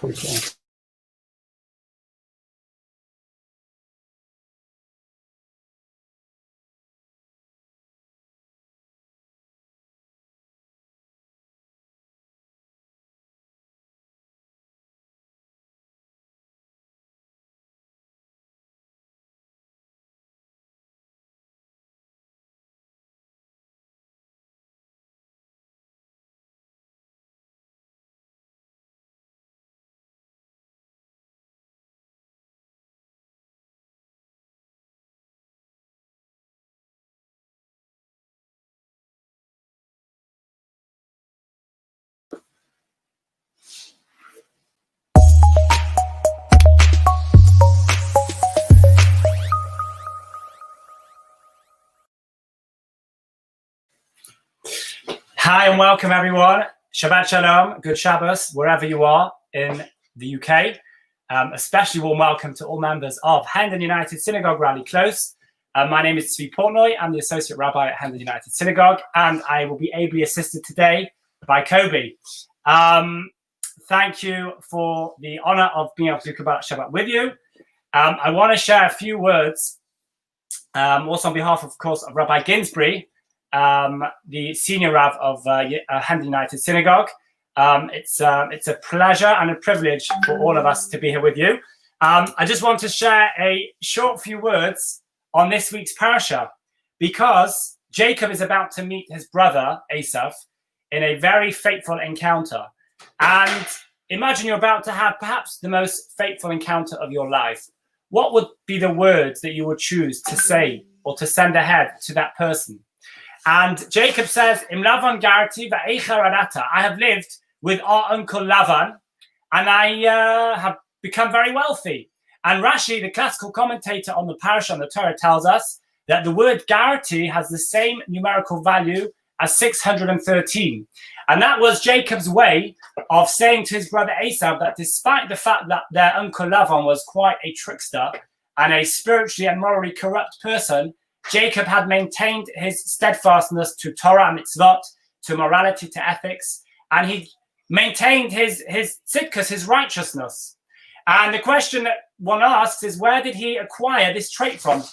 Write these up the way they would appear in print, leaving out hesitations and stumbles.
Okay. Hi and welcome everyone. Shabbat Shalom, good Shabbos, wherever you are in the UK. Especially warm welcome to all members of Hendon United Synagogue Rally Close. My name is Portnoy. I'm the Associate Rabbi at Hendon United Synagogue, and I will be ably assisted today by Kobe. Thank you for the honor of being able to do Kabbalat Shabbat with you. I want to share a few words, also on behalf, of course, of Rabbi Ginsbury, the senior Rav of Hendon United Synagogue. It's a pleasure and a privilege for all of us to be here with you. I just want to share a short few words on this week's parasha, because Jacob is about to meet his brother Esau in a very fateful encounter. And imagine you're about to have perhaps the most fateful encounter of your life. What would be the words that you would choose to say or to send ahead to that person? And Jacob says, Im Lavan garti va'echa radata. I have lived with our uncle Lavan, and I have become very wealthy. And Rashi, the classical commentator on the parasha on the Torah, tells us that the word garti has the same numerical value as 613. And that was Jacob's way of saying to his brother Esau that despite the fact that their uncle Lavan was quite a trickster and a spiritually and morally corrupt person, Jacob had maintained his steadfastness to Torah and mitzvot, to morality, to ethics, and he maintained his tzidkus, his righteousness. And the question that one asks is, where did he acquire this trait from?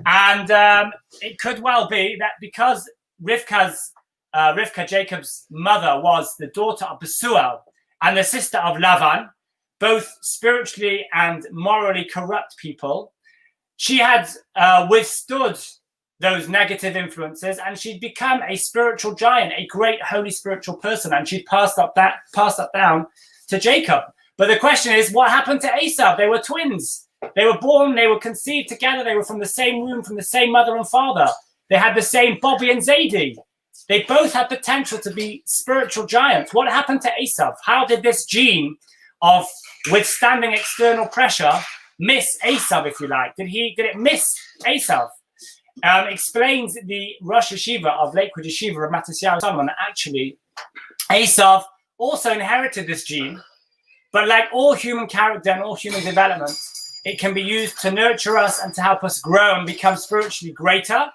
And it could well be that because Rivka, Jacob's mother, was the daughter of Besuel and the sister of Lavan, both spiritually and morally corrupt people, she had withstood those negative influences, and she'd become a spiritual giant, a great holy spiritual person, and she'd passed that down to Jacob. But the question is, what happened to Esau? They were twins. They were born, they were conceived together, they were from the same womb, from the same mother and father. They had the same Bobby and Zadie. They both had potential to be spiritual giants. What happened to Esau? How did this gene of withstanding external pressure miss Esau, if you like? Did it miss Esau? Explains the Rosh Yeshiva of Lakewood Yeshiva of Matisyahu Solomon. Actually, Esau also inherited this gene, but like all human character and all human development, it can be used to nurture us and to help us grow and become spiritually greater.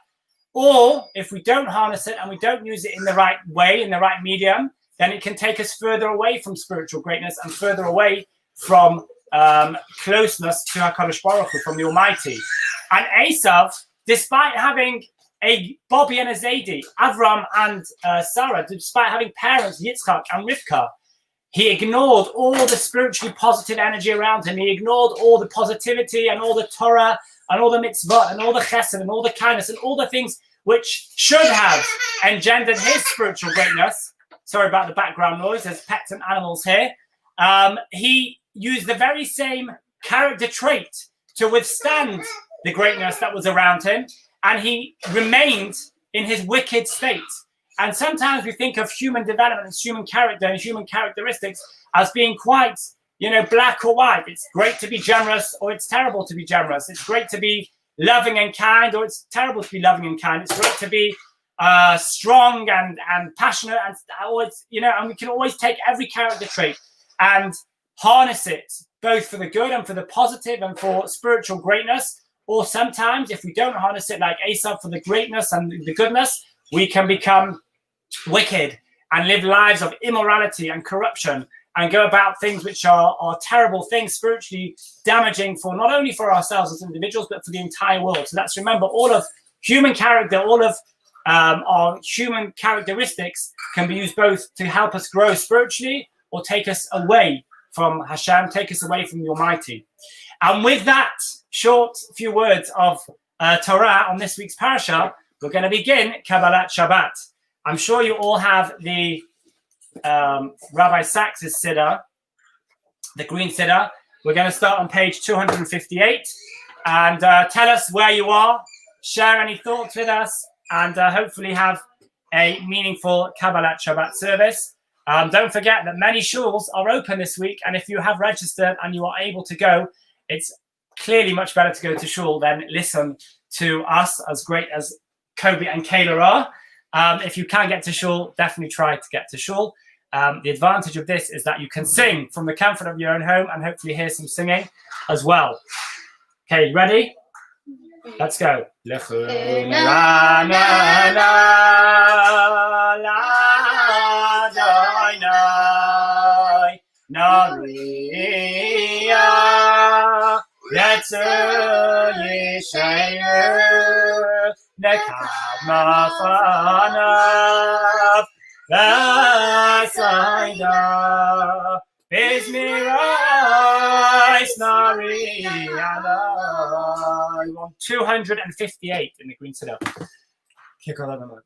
Or if we don't harness it and we don't use it in the right way, in the right medium, then it can take us further away from spiritual greatness and further away from closeness to HaKadosh Baruch Hu, from the Almighty. And Esau, despite having a Bobby and a Zadie, Avram and Sarah, despite having parents, Yitzchak and Rivka, he ignored all the spiritually positive energy around him. He ignored all the positivity and all the Torah and all the mitzvot and all the chesed and all the kindness and all the things which should have engendered his spiritual greatness. Sorry about the background noise. There's pets and animals here. He used the very same character trait to withstand the greatness that was around him, and he remained in his wicked state. And sometimes we think of human development and human character and human characteristics as being quite, black or white. It's great to be generous, or it's terrible to be generous. It's great to be loving and kind, or it's terrible to be loving and kind. It's great to be strong and passionate, and and we can always take every character trait and harness it both for the good and for the positive and for spiritual greatness. Or sometimes, if we don't harness it like Esau for the greatness and the goodness, we can become wicked and live lives of immorality and corruption and go about things which are terrible things, spiritually damaging for not only for ourselves as individuals, but for the entire world. So that's, remember, all of human character, all of our human characteristics can be used both to help us grow spiritually or take us away from Hashem, take us away from the Almighty. And with that short few words of Torah on this week's parasha, we're going to begin Kabbalat Shabbat. I'm sure you all have the Rabbi Sachs's Siddur, the green Siddur. We're going to start on page 258 and tell us where you are, share any thoughts with us, and hopefully have a meaningful Kabbalat Shabbat service. Don't forget that many shuls are open this week, and if you have registered and you are able to go, it's clearly much better to go to shul than listen to us, as great as Kobe and Kayla are. If you can get to shul, definitely try to get to shul. The advantage of this is that you can sing from the comfort of your own home and hopefully hear some singing as well. Okay, ready? Let's go. We want 258 in the green Siddur. Kick all over.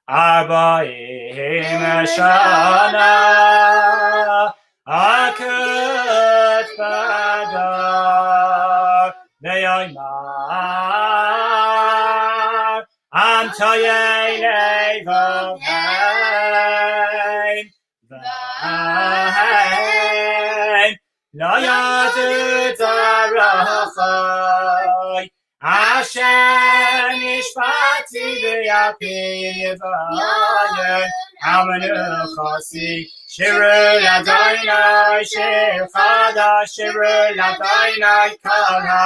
Arba'im shana akut badar ve'yoymar am toyei levoheim v'heim lo yadu darachai Asher nishpati v'yapir v'ayin Amanu chasi Shiru l'adainai Shir chadash Shiru l'adainai Kana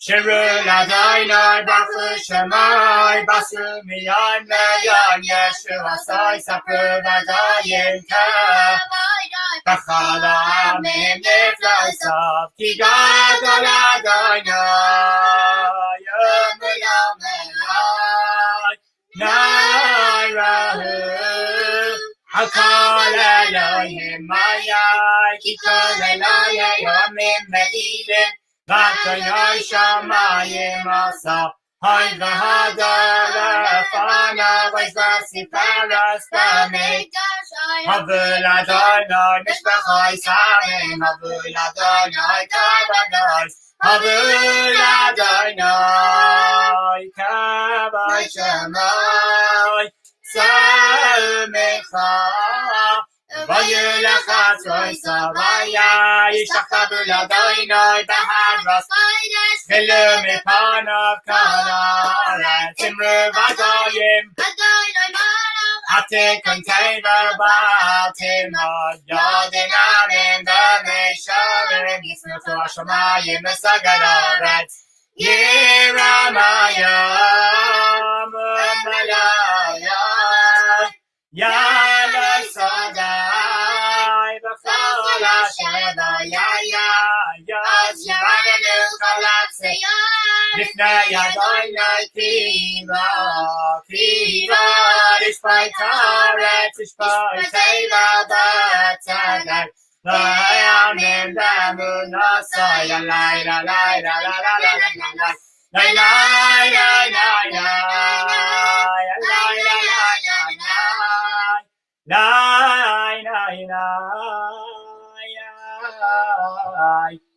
Shiru l'adainai Bachu shemai Basu miyam le'yan Yeshu asai Sapru v'adayim Keh B'chal ha'amim niflaisav Ki gadol Adonai Yom Eloheinu Nairahu Hakol Elohim Mayai Ki kol Elohim Yomim Me'ilim V'Adonai Shamayim Asa Hay v'hadar lefanav v'siferas b'mikdash Havul Adonai mishpachai samim Havul Adonai kavados Havul Adonai kavod shemai Salmecha Vayulachat roisa vaya Yishtachavu l'Adonai b'hadras Chilu mipanav kanaret Timru v'adayim Atikon teva b'atimah Yodin arim v'meisharim Yisnuchu hashamayim v'sagadaret Yiramayam u'malayam Yalai Sadai B'chol HaSheva Yaz Yiranenu Kalatse Lifnei Adonai Kiva Ishpai Taret Ishpai Teva B'Tzadek V'yamim B'emunasai Yalai la la la la la la la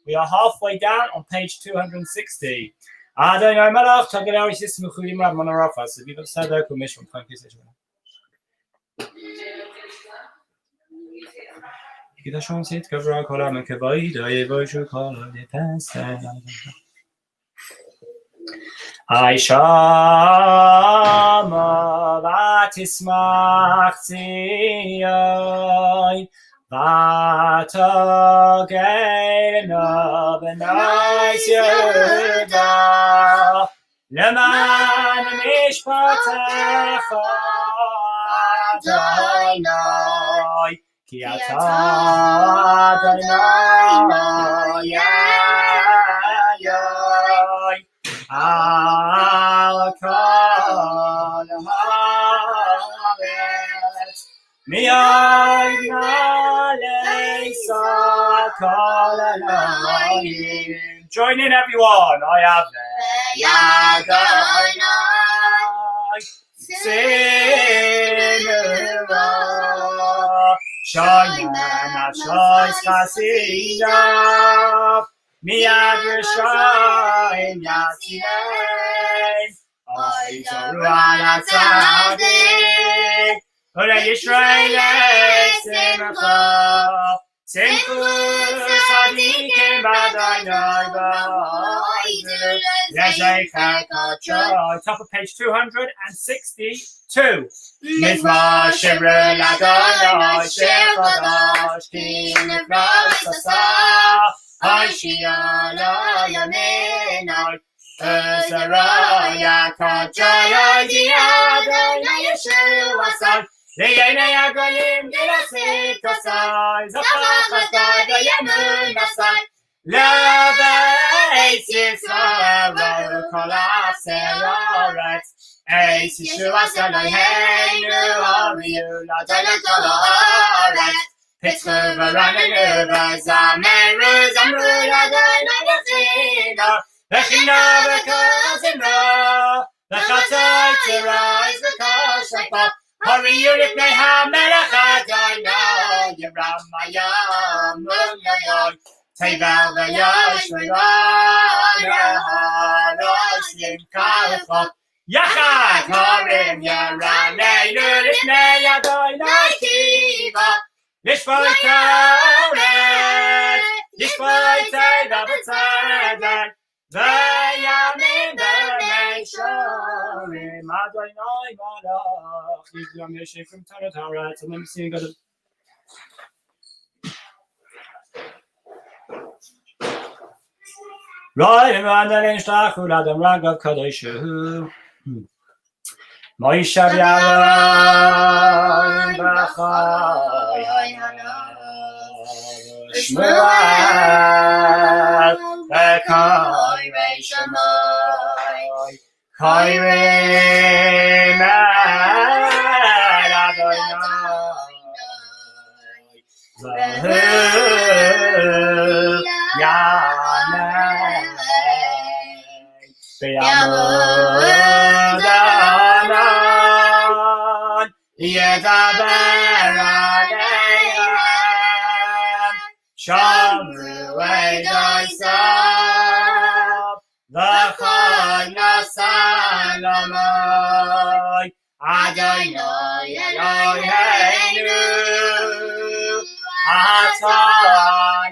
We are halfway down on page 260. Adonai Malach Tagadaris Yismuchulim Rab Monarafa. So we have said their commission. Thank you, Sejman. Kidashon sit Kavra Kolam Kavai, Dayevoshu Kolam Depends. I shama vatismach tziyai ותגן בני יהודה למען משפטך אדוני כי אתה אדוני על כל הארץ מיד נעשה כל אלוהים. Join in everyone. I have Sinura Shayna Shois Kasida Miad Rishayim Yasien Oizorua Tzaddik Ule Yisrael Simcha Simcha Tzaddikim B'Adonai B'Oidu Lezecha Joy. Top of page 262. Mizmar Shirul Adonai Shir Chadash Ki Nivras Asah Haishia Lo Yaminai Ezra Yaakov Joy Di Adonai Yeshua Asah Le'yenei Hagoyim Gilasit Asai Zachar Chasdai V'Yemun Asai Le'veis Yisrael Kol Ha'aseretz Eis Yeshua Eloheinu Oriu L'Adonai Kol Ha'aretz Pitzchu v'ranenu v'zameru Zamru L'Adonai V'china V'china v'kol zimra V'chatzai tzirayis v'kol shafat Horiu Lifnei HaMelech Adonai Yiram Hayam U'Yadon Tevel v'yosh v'yon Ha'aros Yimkalchot Yachad Harim Yaraneinu Lifnei Adonai Kiva Lishvoi Torah Lishvoi Tevel v'tzedek V'yamin v'meishorim Adonai Malach Yiglam Yeshim from Torah Torah. And then we see God of Ryan Randelin Shtachu Ladam Ragav Kadeshu Moshe Yaron B'chai Shmuel B'kai Reishamai Kai Reimel Adonai V'hu Yamei B'yamud Anan Yedaber Aleichem Shamru Eidosav V'chol nasan lamai Adonai Eloheinu Ata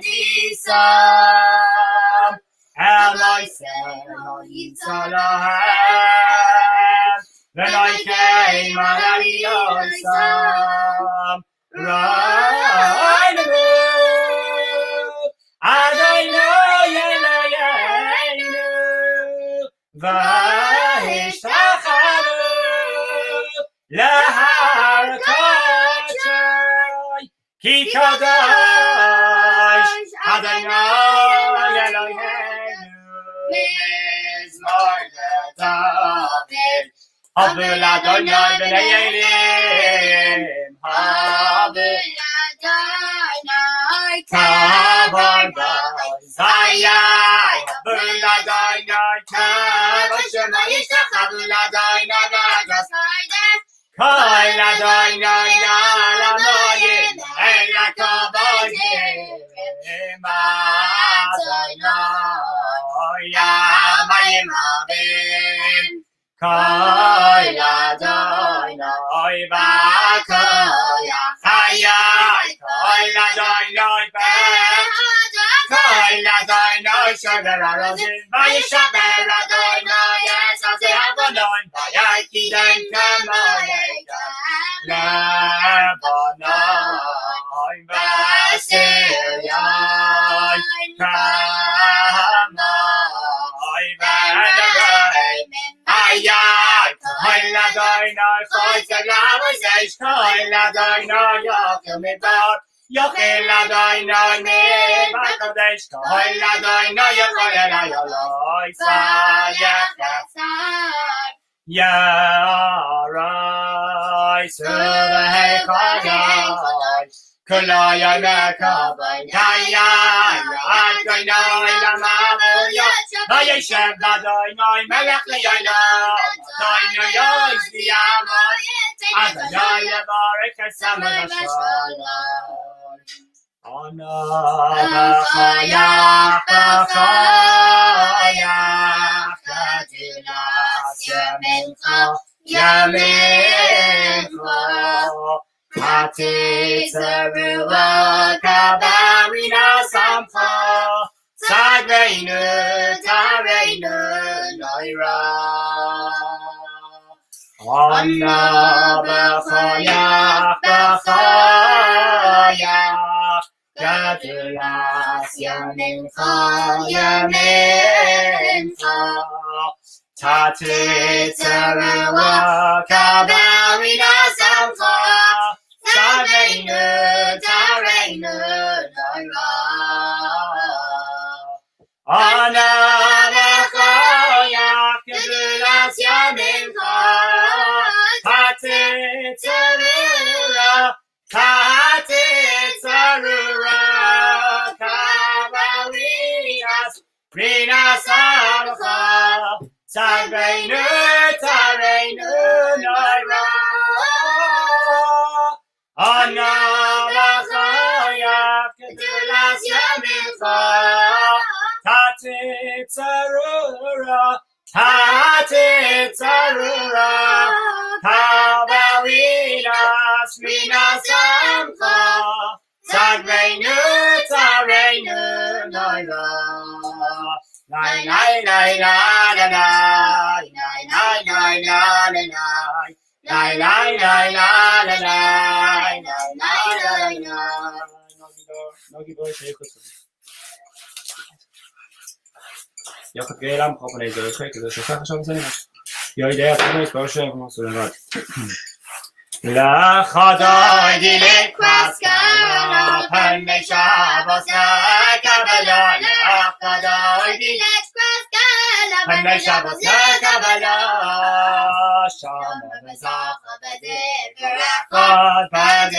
nisam El Moiseh Yitzalahem V'noikei Malali Yosam Ra'aynu Adonai Eloheinu V'hishtachanu L'har Kodesh Ki Kadosh Adonai Eloheinu Mizmor LeDavid Havul Adonai B'nei Elim Havul Adonai Kavar B'Zayai Havul Adonai Kavar Shema Yishtach Havul Adonai B'Zayai Kol Adonai Yalamoyim Eila Kavodim Adonai Yamayim Havim Kol Adonai V'Kol Yachayai Kol Adonai Kol Adonai Shover Arozim V'Yishaber Adonai Esazeh Avonon V'Yakidem Kamoyim Lebanon Adonai Yochel Midbar Yochel Adonai Midbar Kodesh Kohel Adonai Yochel Elai Oloi Sayach Esar Yarai Surahei Chayai Kulaya Mekabay Kaya Adonai Lamavu Yochel Vayeshev Adonai Melech Le'olam Adonai Yoz V'Yamai Adonai Yevarech Esamad Hashalom Ana B'chayach B'chayach Kadulas Yamincha Hatitzaruah Kabarina Samcha Tzadreinu Tareinu Noira Anna B'chayach B'chayach Kadulas Yamincha Hatitzaruah Kabarina Samcha Tareinu Noira Ana B'chayach Kadulas Yamincha Hatitzaruah Kabalinas Rina Samcha Tareinu Noira Ana B'chayach Kadulas Yamincha Hatitzaruah Kabalinas Rina Samcha Tareinu Noira Lai lai lai la la la lai lai lai la la la lai lai lai la la la lai lai la Nogi boy sheikhos יחד גאלם חופני זה רחק כזה שכח עכשיו מסנים יוידע תנו ספורשן כמו סולנד לחדאי דילק קרסקנה פני שבוס קבלה לחדאי דילק קרסקנה פני שבוס קבלה שם מזח בדבר אחד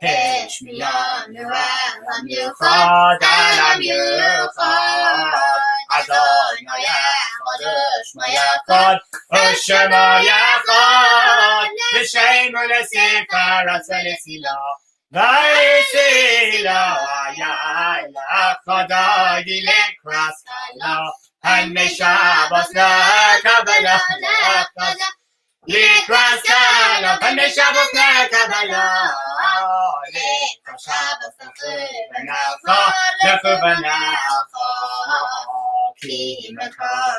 השמיע נורם המיוחד על המיוחד אדוני אחד ושמו אחד ושמו אחד לשם ולספרץ ולצילה ולצילה היה לחדאי דילק קרסקנה פני שבוס קבלה לקרסקנה פני שבוס קבלה Shabbos Nechubanalcha Ki Mekar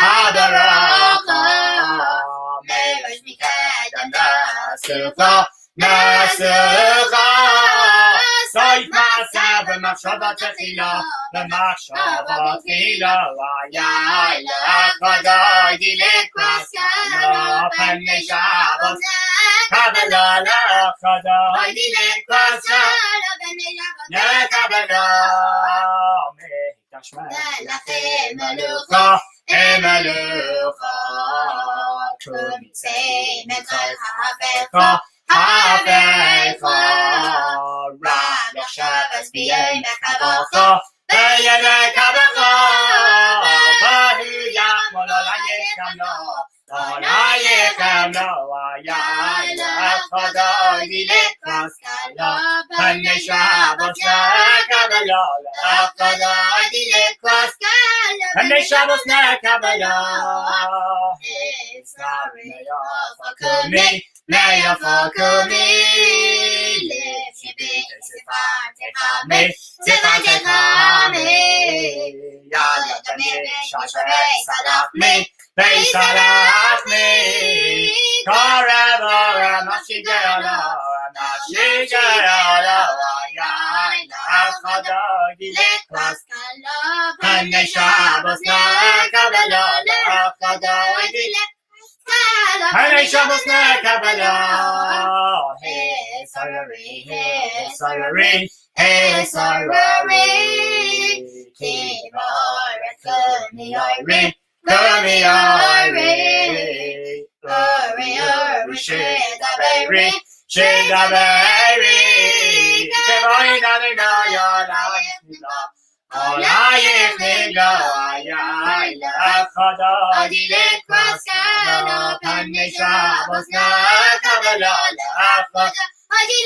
Habaracha Merosh Mikadam Nasucha Soif Ma'aseh B'machshava Techila B'machshava Tchila Vayai L'chadai Dilek Kraskana Pnei Shabbos Kabbalah L'chadai Dilek Kraskana Pnei Shabbos Kabbalah Me'tashmeh Lachem Melucha Melucha Kumitzei Mekol Ha'avecha Ha'avecha Rab Shabbos B'yom Ha'kavocha B'yom Ha'kavocha Bahu Yachmol Olayechem Lo Olayechem Lo Ayay L'chadai Dilek Kraskana Pnei Shabbos Kabbalah L'chadai Dilek Kraskana Pnei Shabbos Kabbalah Me'yafakumi Lefshibit Sifat Techami Yad Yadamir Shasharei Salachmi Salachmi Kareva Ramashigayala Ramashigayala Ayay L'chadai Dilek Kraskana Pnei Shabbos Kabbalah L'chadai Dilek Penei Shabbos Kabbalah. Hey, sorry, hey, sorry, hey, sorry. Kibore, kuni ori, kuni ori. Ori, shidaberi, shidaberi. Kibore, nani, no, yolayich, nigla. Olayich, nigla, ayayla, chada. Adile, kraskana, Penei Shabbos Kabbalah, lachada.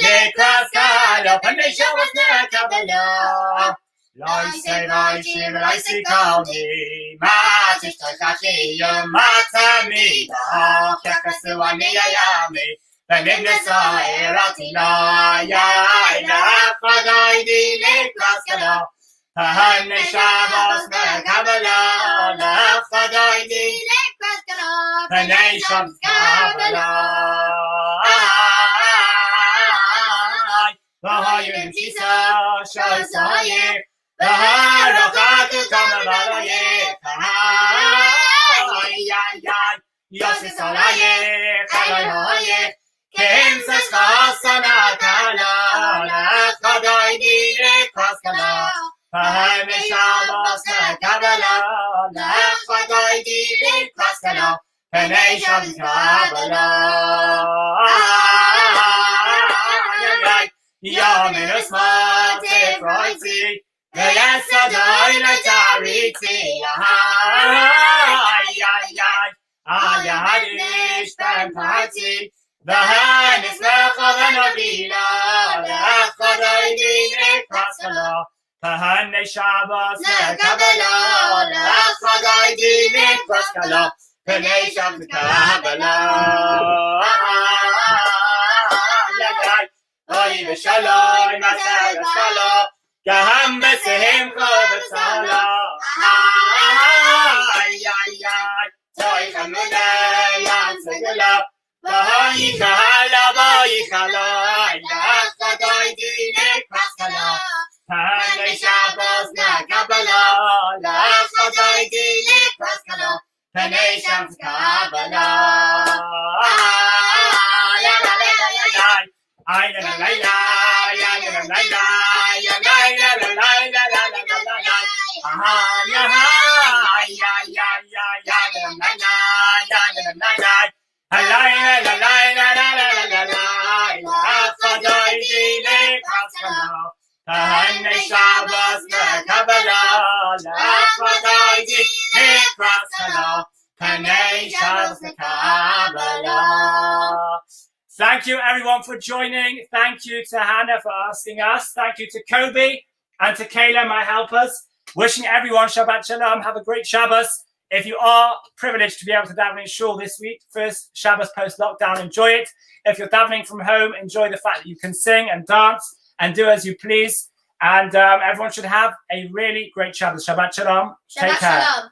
Lekraskala, Penei Shabbos Kabbalah. Loisei loishim, loisei kalmi, matish tochachi, yomatami, ba'achakasu ani ayami, benibnesa erati la, yayla, fadai di lekraskala, Penei Shabbos Kabbalah, lachadai di lekraskala, Penei Shabbos Kabbalah. V'hayim shisa shosayim, v'harachatu kamalayim, v'hayayay, yosis alayim, chalayayim, k'imsas chasana kala, lachadai di lekraskala, Penei Shabbos Kabbalah, lachadai di lekraskala, Penei Shabbos Kabbalah. Yamin Mate Freudzi, Veyasadoi Latariti, Ayadish Party, the hand is Nachavanavila, Lachadaini Kraskala, Penei Shabbos Kabbalah, Lachadaini Kraskala, Penei Shabbos Kabbalah. Oy v'shalom, Masay v'shalom, Gaham b'simcha v'tzala. Ay, Toy chamudei yam segula, V'hoyichala, Lachadai di lekraskala, Penei Shabbos Kabbalah, Lachadai di lekraskala, Penei Shabbos Kabbalah. Ay la la la la la la la la la Penei Shabbos Kabbalah, Lachadai di lekraskala, Penei Shabbos Kabbalah. Thank you, everyone, for joining. Thank you to Hannah for asking us. Thank you to Kobe and to Kayla, my helpers. Wishing everyone Shabbat Shalom. Have a great Shabbos. If you are privileged to be able to daven in shul this week, first Shabbos post-lockdown, enjoy it. If you're davening from home, enjoy the fact that you can sing and dance and do as you please. And everyone should have a really great Shabbos. Shabbat Shalom. Take care. Shalom.